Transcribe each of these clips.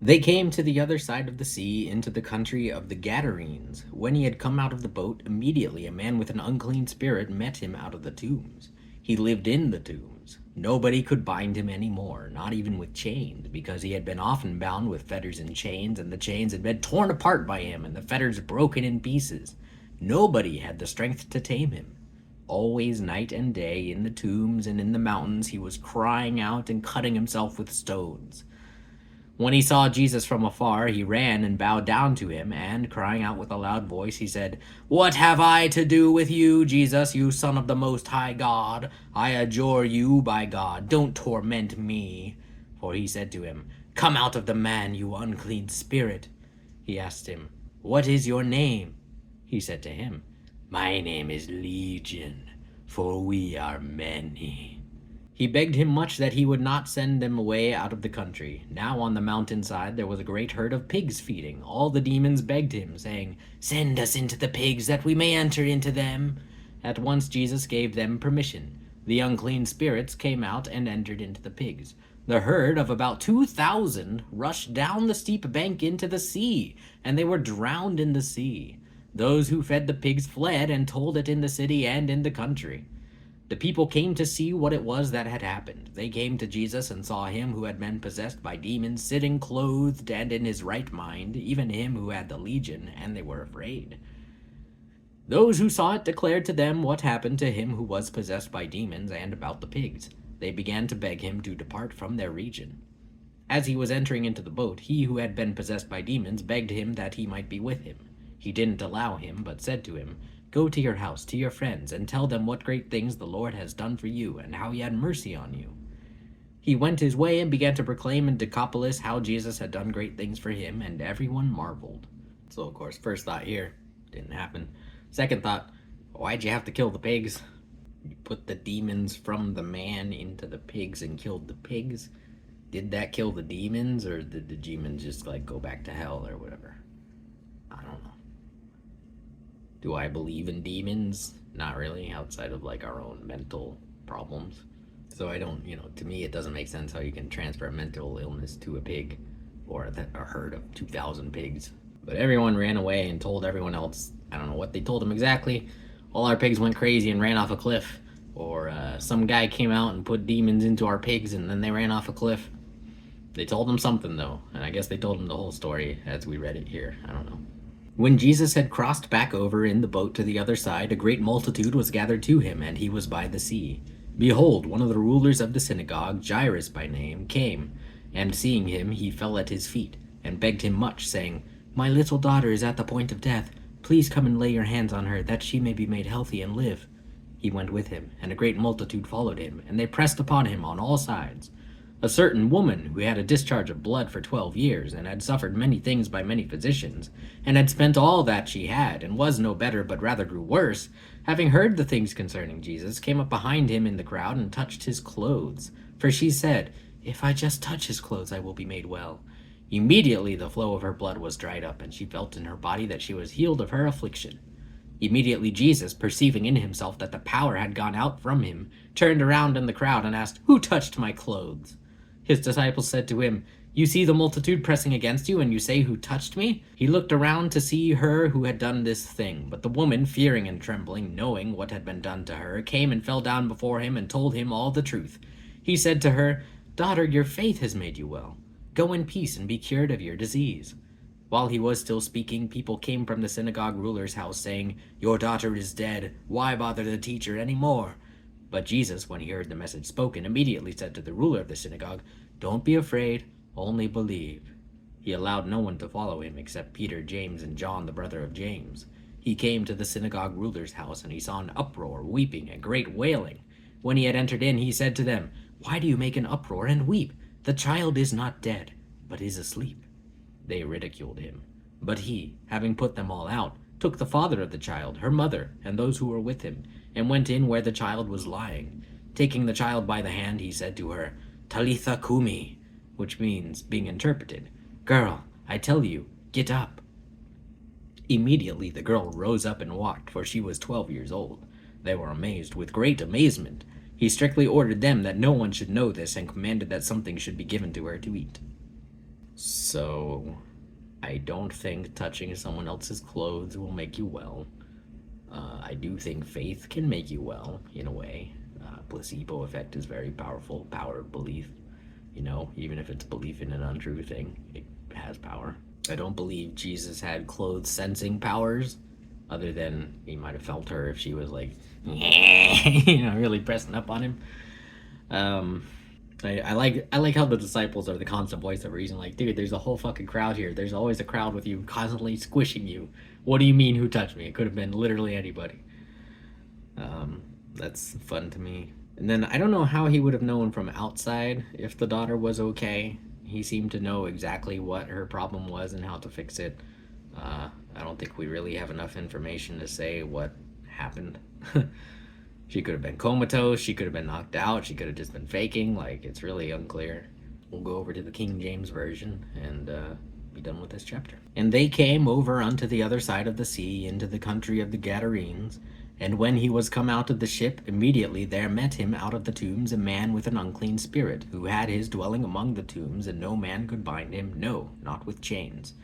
They came to the other side of the sea into the country of the Gadarenes. When he had come out of the boat, immediately a man with an unclean spirit met him out of the tombs. He lived in the tombs. Nobody could bind him any more, not even with chains, because he had been often bound with fetters and chains, and the chains had been torn apart by him, and the fetters broken in pieces. Nobody had the strength to tame him. Always night and day, in the tombs and in the mountains, he was crying out and cutting himself with stones. When he saw Jesus from afar, he ran and bowed down to him, and, crying out with a loud voice, he said, "What have I to do with you, Jesus, you Son of the Most High God? I adjure you by God, don't torment me." For he said to him, "Come out of the man, you unclean spirit." He asked him, "What is your name?" He said to him, "My name is Legion, for we are many." He begged him much that he would not send them away out of the country. Now on the mountainside there was a great herd of pigs feeding. All the demons begged him, saying, "Send us into the pigs, that we may enter into them." At once Jesus gave them permission. The unclean spirits came out and entered into the pigs. The herd of about 2,000 rushed down the steep bank into the sea, and they were drowned in the sea. Those who fed the pigs fled and told it in the city and in the country. The people came to see what it was that had happened. They came to Jesus and saw him who had been possessed by demons sitting clothed and in his right mind, even him who had the legion, and they were afraid. Those who saw it declared to them what happened to him who was possessed by demons and about the pigs. They began to beg him to depart from their region. As he was entering into the boat, he who had been possessed by demons begged him that he might be with him. He didn't allow him, but said to him, "Go to your house, to your friends, and tell them what great things the Lord has done for you, and how he had mercy on you." He went his way and began to proclaim in Decapolis how Jesus had done great things for him, and everyone marveled. So, of course, first thought here, didn't happen. Second thought, why'd you have to kill the pigs? You put the demons from the man into the pigs and killed the pigs? Did that kill the demons, or did the demons just, go back to hell or whatever? I don't know. Do I believe in demons? Not really, outside of our own mental problems. So I don't, to me it doesn't make sense how you can transfer a mental illness to a pig or a herd of 2,000 pigs. But everyone ran away and told everyone else. I don't know what they told them exactly. All our pigs went crazy and ran off a cliff. Or some guy came out and put demons into our pigs and then they ran off a cliff. They told them something though, and I guess they told them the whole story as we read it here. I don't know. When Jesus had crossed back over in the boat to the other side, a great multitude was gathered to him, and he was by the sea. Behold, one of the rulers of the synagogue, Jairus by name, came, and seeing him, he fell at his feet, and begged him much, saying, "My little daughter is at the point of death. Please come and lay your hands on her, that she may be made healthy and live." He went with him, and a great multitude followed him, and they pressed upon him on all sides. A certain woman who had a discharge of blood for 12 years, and had suffered many things by many physicians, and had spent all that she had, and was no better, but rather grew worse, having heard the things concerning Jesus, came up behind him in the crowd and touched his clothes. For she said, "If I just touch his clothes, I will be made well." Immediately the flow of her blood was dried up, and she felt in her body that she was healed of her affliction. Immediately Jesus, perceiving in himself that the power had gone out from him, turned around in the crowd and asked, "Who touched my clothes?" His disciples said to him, "You see the multitude pressing against you, and you say, 'Who touched me?'" He looked around to see her who had done this thing. But the woman, fearing and trembling, knowing what had been done to her, came and fell down before him and told him all the truth. He said to her, "Daughter, your faith has made you well. Go in peace and be cured of your disease." While he was still speaking, people came from the synagogue ruler's house, saying, "Your daughter is dead. Why bother the teacher any more?" But Jesus, when he heard the message spoken, immediately said to the ruler of the synagogue, "Don't be afraid, only believe." He allowed no one to follow him except Peter, James, and John, the brother of James. He came to the synagogue ruler's house, and he saw an uproar, weeping, and great wailing. When he had entered in, he said to them, "Why do you make an uproar and weep? The child is not dead, but is asleep." They ridiculed him. But he, having put them all out, took the father of the child, her mother, and those who were with him, and went in where the child was lying. Taking the child by the hand, he said to her, "Talitha kumi," which means, being interpreted, "Girl, I tell you, get up." Immediately the girl rose up and walked, for she was 12 years old. They were amazed with great amazement. He strictly ordered them that no one should know this, and commanded that something should be given to her to eat. So I don't think touching someone else's clothes will make you well. I do think faith can make you well in a way. Placebo effect is very powerful. Power of belief. Even if it's belief in an untrue thing, it has power. I don't believe Jesus had clothes sensing powers, other than he might have felt her if she was like, really pressing up on him. Um, I like how the disciples are the constant voice of reason. Like, dude, there's a whole fucking crowd here. There's always a crowd with you, constantly squishing you. What do you mean, who touched me? It could have been literally anybody. That's fun to me. And then I don't know how he would have known from outside if the daughter was okay. He seemed to know exactly what her problem was and how to fix it. I don't think we really have enough information to say what happened. She could have been comatose, she could have been knocked out, she could have just been faking. Like, it's really unclear. We'll go over to the King James Version and be done with this chapter. And they came over unto the other side of the sea, into the country of the Gadarenes. And when he was come out of the ship, immediately there met him out of the tombs a man with an unclean spirit, who had his dwelling among the tombs, and no man could bind him, no, not with chains.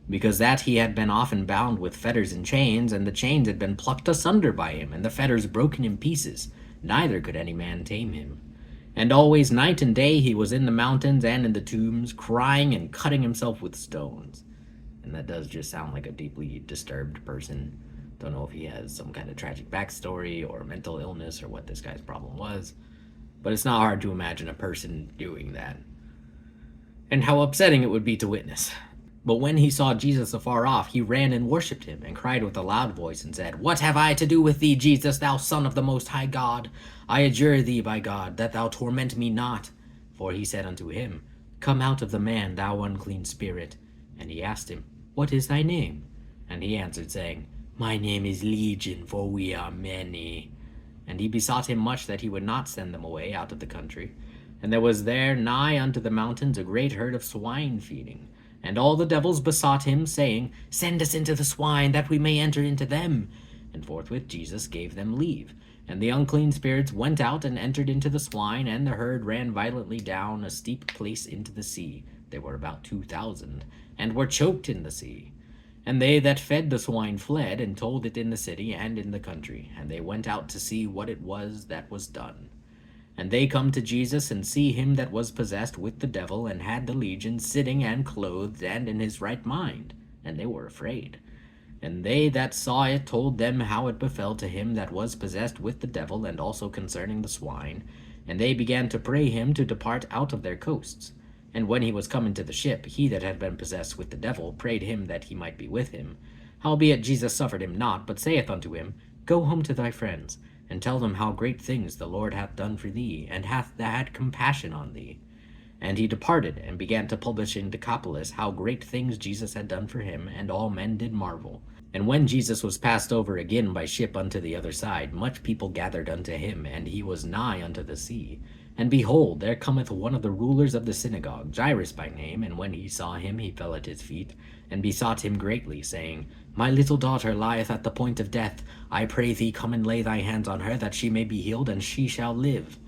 Because that he had been often bound with fetters and chains, and the chains had been plucked asunder by him, and the fetters broken in pieces, neither could any man tame him. And always night and day he was in the mountains and in the tombs, crying and cutting himself with stones. And that does just sound like a deeply disturbed person. Don't know if he has some kind of tragic backstory or mental illness or what this guy's problem was, but it's not hard to imagine a person doing that. And how upsetting it would be to witness. But when he saw Jesus afar off, he ran and worshipped him, and cried with a loud voice, and said, What have I to do with thee, Jesus, thou Son of the Most High God? I adjure thee by God, that thou torment me not. For he said unto him, Come out of the man, thou unclean spirit. And he asked him, What is thy name? And he answered, saying, My name is Legion, for we are many. And he besought him much that he would not send them away out of the country. And there was there nigh unto the mountains a great herd of swine feeding. And all the devils besought him, saying, Send us into the swine, that we may enter into them. And forthwith Jesus gave them leave. And the unclean spirits went out and entered into the swine, and the herd ran violently down a steep place into the sea. They were about 2,000, and were choked in the sea. And they that fed the swine fled, and told it in the city and in the country. And they went out to see what it was that was done. And they come to Jesus, and see him that was possessed with the devil, and had the legion, sitting and clothed, and in his right mind. And they were afraid. And they that saw it told them how it befell to him that was possessed with the devil, and also concerning the swine. And they began to pray him to depart out of their coasts. And when he was come into the ship, he that had been possessed with the devil prayed him that he might be with him. Howbeit Jesus suffered him not, but saith unto him, Go home to thy friends, and tell them how great things the Lord hath done for thee, and hath had compassion on thee. And he departed, and began to publish in Decapolis how great things Jesus had done for him, and all men did marvel. And when Jesus was passed over again by ship unto the other side, much people gathered unto him, and he was nigh unto the sea. And behold, there cometh one of the rulers of the synagogue, Jairus by name, and when he saw him, he fell at his feet, and besought him greatly, saying, My little daughter lieth at the point of death. I pray thee, come and lay thy hands on her, that she may be healed, and she shall live.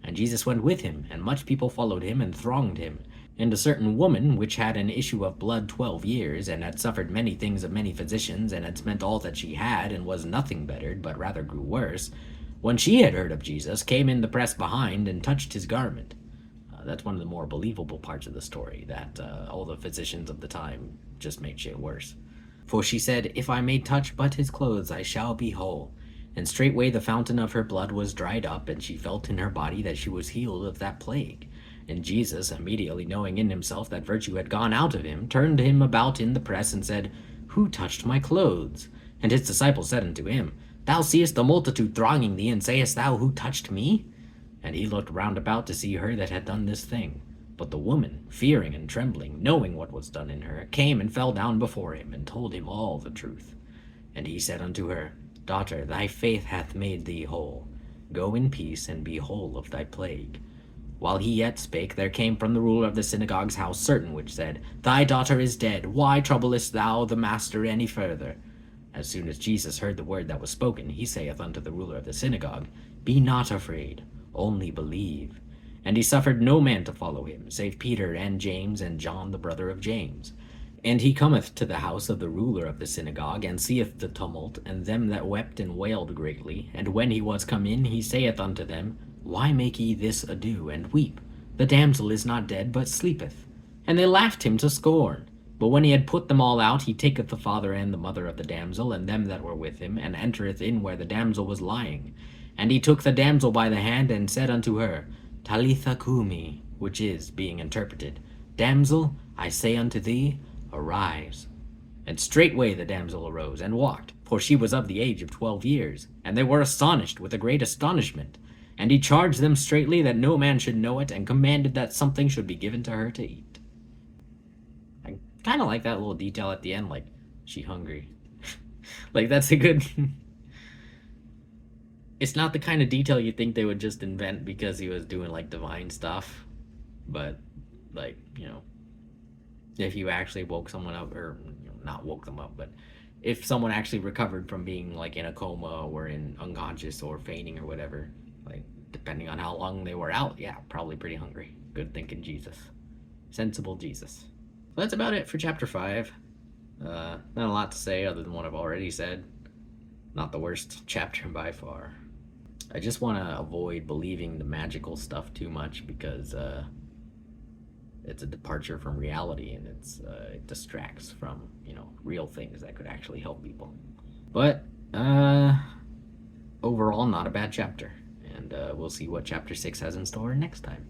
And Jesus went with him, and much people followed him, and thronged him. And a certain woman, which had an issue of blood 12 years, and had suffered many things of many physicians, and had spent all that she had, and was nothing bettered, but rather grew worse, when she had heard of Jesus, came in the press behind, and touched his garment. That's one of the more believable parts of the story, that all the physicians of the time just made shit worse. For she said, If I may touch but his clothes, I shall be whole. And straightway the fountain of her blood was dried up, and she felt in her body that she was healed of that plague. And Jesus, immediately knowing in himself that virtue had gone out of him, turned him about in the press, and said, Who touched my clothes? And his disciples said unto him, Thou seest the multitude thronging thee, and sayest thou, Who touched me? And he looked round about to see her that had done this thing. But the woman, fearing and trembling, knowing what was done in her, came and fell down before him, and told him all the truth. And he said unto her, Daughter, thy faith hath made thee whole. Go in peace, and be whole of thy plague. While he yet spake, there came from the ruler of the synagogue's house certain which said, Thy daughter is dead. Why troublest thou the master any further? As soon as Jesus heard the word that was spoken, he saith unto the ruler of the synagogue, Be not afraid, only believe. And he suffered no man to follow him, save Peter and James and John the brother of James. And he cometh to the house of the ruler of the synagogue, and seeth the tumult, and them that wept and wailed greatly. And when he was come in, he saith unto them, Why make ye this ado, and weep? The damsel is not dead, but sleepeth. And they laughed him to scorn. But when he had put them all out, he taketh the father and the mother of the damsel, and them that were with him, and entereth in where the damsel was lying. And he took the damsel by the hand, and said unto her, Talitha cumi, which is, being interpreted, Damsel, I say unto thee, arise. And straightway the damsel arose, and walked, for she was of the age of 12 years. And they were astonished with a great astonishment. And he charged them straitly that no man should know it, and commanded that something should be given to her to eat. I kind of like that little detail at the end, like, she hungry. Like, that's a good... It's not the kind of detail you think they would just invent because he was doing, like, divine stuff. But, like, you know, if you actually woke someone up, or, you know, not woke them up, but if someone actually recovered from being, like, in a coma or in unconscious or fainting or whatever, like, depending on how long they were out, yeah, probably pretty hungry. Good thinking Jesus. Sensible Jesus. So that's about it for chapter 5. Not a lot to say other than what I've already said. Not the worst chapter by far. I just want to avoid believing the magical stuff too much because it's a departure from reality, and it distracts from, you know, real things that could actually help people. But overall, not a bad chapter, and we'll see what chapter 6 has in store next time.